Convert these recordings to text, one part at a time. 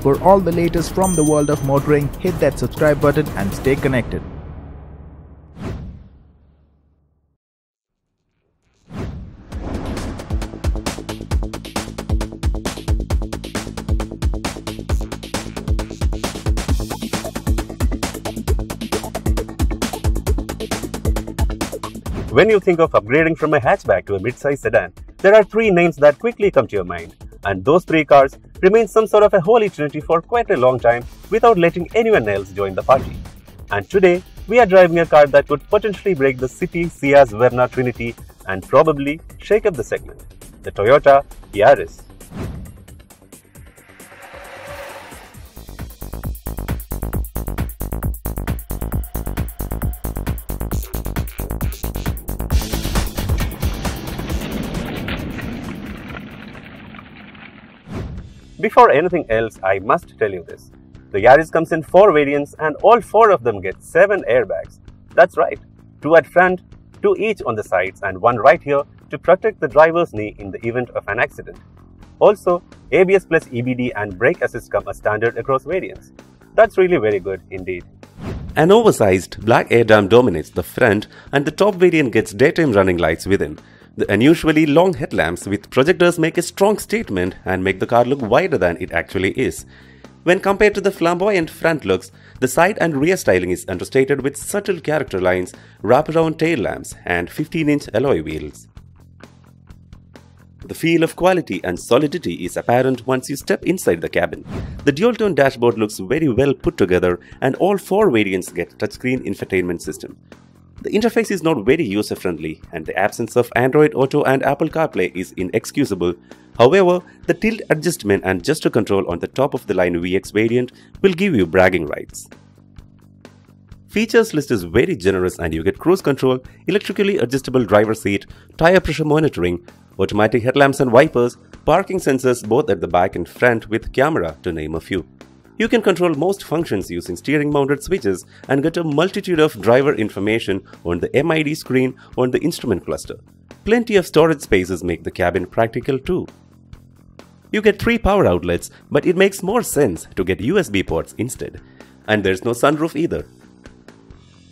For all the latest from the world of motoring, hit that subscribe button and stay connected. When you think of upgrading from a hatchback to a mid-size sedan, there are three names that quickly come to your mind, and those three cars remain some sort of a holy trinity for quite a long time without letting anyone else join the party. And today, we are driving a car that could potentially break the city Ciaz Verna trinity and probably shake up the segment, the Toyota Yaris. Before anything else, I must tell you this. The Yaris comes in 4 variants and all 4 of them get 7 airbags. That's right, 2 at front, 2 each on the sides and 1 right here to protect the driver's knee in the event of an accident. Also, ABS plus EBD and brake assist come as standard across variants. That's really very good indeed. An oversized black air dam dominates the front and the top variant gets daytime running lights within. The unusually long headlamps with projectors make a strong statement and make the car look wider than it actually is. When compared to the flamboyant front looks, the side and rear styling is understated with subtle character lines, wraparound tail lamps and 15-inch alloy wheels. The feel of quality and solidity is apparent once you step inside the cabin. The dual-tone dashboard looks very well put together and all 4 variants get touchscreen infotainment system. The interface is not very user-friendly and the absence of Android Auto and Apple CarPlay is inexcusable. However, the tilt adjustment and gesture control on the top-of-the-line VX variant will give you bragging rights. Features list is very generous and you get cruise control, electrically adjustable driver seat, tire pressure monitoring, automatic headlamps and wipers, parking sensors both at the back and front with camera to name a few. You can control most functions using steering-mounted switches and get a multitude of driver information on the MID screen on the instrument cluster. Plenty of storage spaces make the cabin practical too. You get 3 power outlets, but it makes more sense to get USB ports instead. And there's no sunroof either.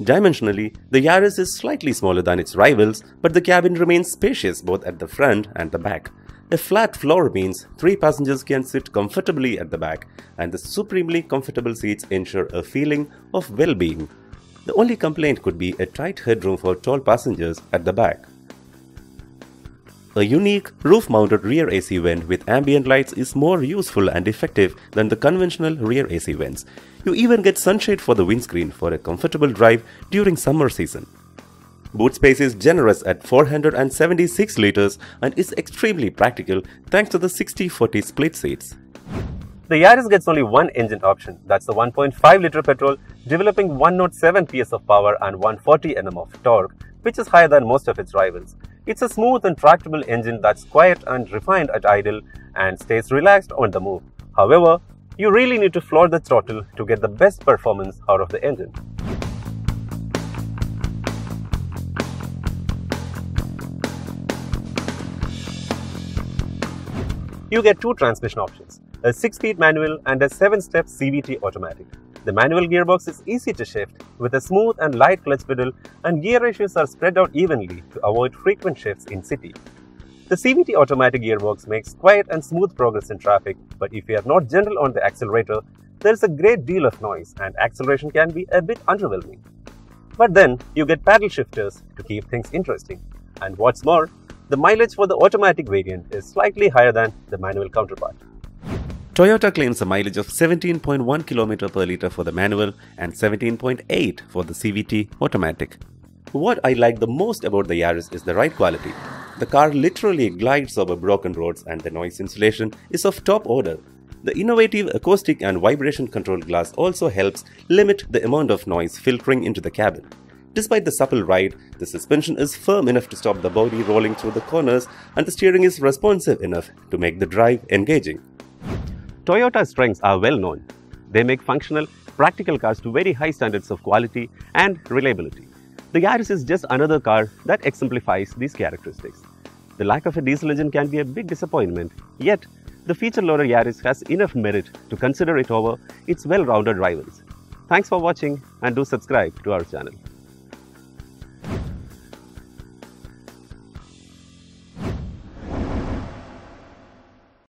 Dimensionally, the Yaris is slightly smaller than its rivals, but the cabin remains spacious both at the front and the back. A flat floor means 3 passengers can sit comfortably at the back, and the supremely comfortable seats ensure a feeling of well-being. The only complaint could be a tight headroom for tall passengers at the back. A unique roof-mounted rear AC vent with ambient lights is more useful and effective than the conventional rear AC vents. You even get sunshade for the windscreen for a comfortable drive during summer season. Boot space is generous at 476 liters and is extremely practical thanks to the 60-40 split seats. The Yaris gets only one engine option, that's the 1.5-liter petrol, developing 107 PS of power and 140 Nm of torque, which is higher than most of its rivals. It's a smooth and tractable engine that's quiet and refined at idle and stays relaxed on the move. However, you really need to floor the throttle to get the best performance out of the engine. You get 2 transmission options, a 6-speed manual and a 7-step CVT automatic. The manual gearbox is easy to shift with a smooth and light clutch pedal, and gear ratios are spread out evenly to avoid frequent shifts in city. The CVT automatic gearbox makes quiet and smooth progress in traffic, but if you are not gentle on the accelerator, there is a great deal of noise and acceleration can be a bit underwhelming. But then you get paddle shifters to keep things interesting. And what's more, the mileage for the automatic variant is slightly higher than the manual counterpart. Toyota claims a mileage of 17.1 km per liter for the manual and 17.8 for the CVT automatic. What I like the most about the Yaris is the ride quality. The car literally glides over broken roads and the noise insulation is of top order. The innovative acoustic and vibration control glass also helps limit the amount of noise filtering into the cabin. Despite the supple ride, the suspension is firm enough to stop the body rolling through the corners and the steering is responsive enough to make the drive engaging. Toyota's strengths are well known. They make functional, practical cars to very high standards of quality and reliability. The Yaris is just another car that exemplifies these characteristics. The lack of a diesel engine can be a big disappointment, yet the feature-loaded Yaris has enough merit to consider it over its well-rounded rivals. Thanks for watching and do subscribe to our channel.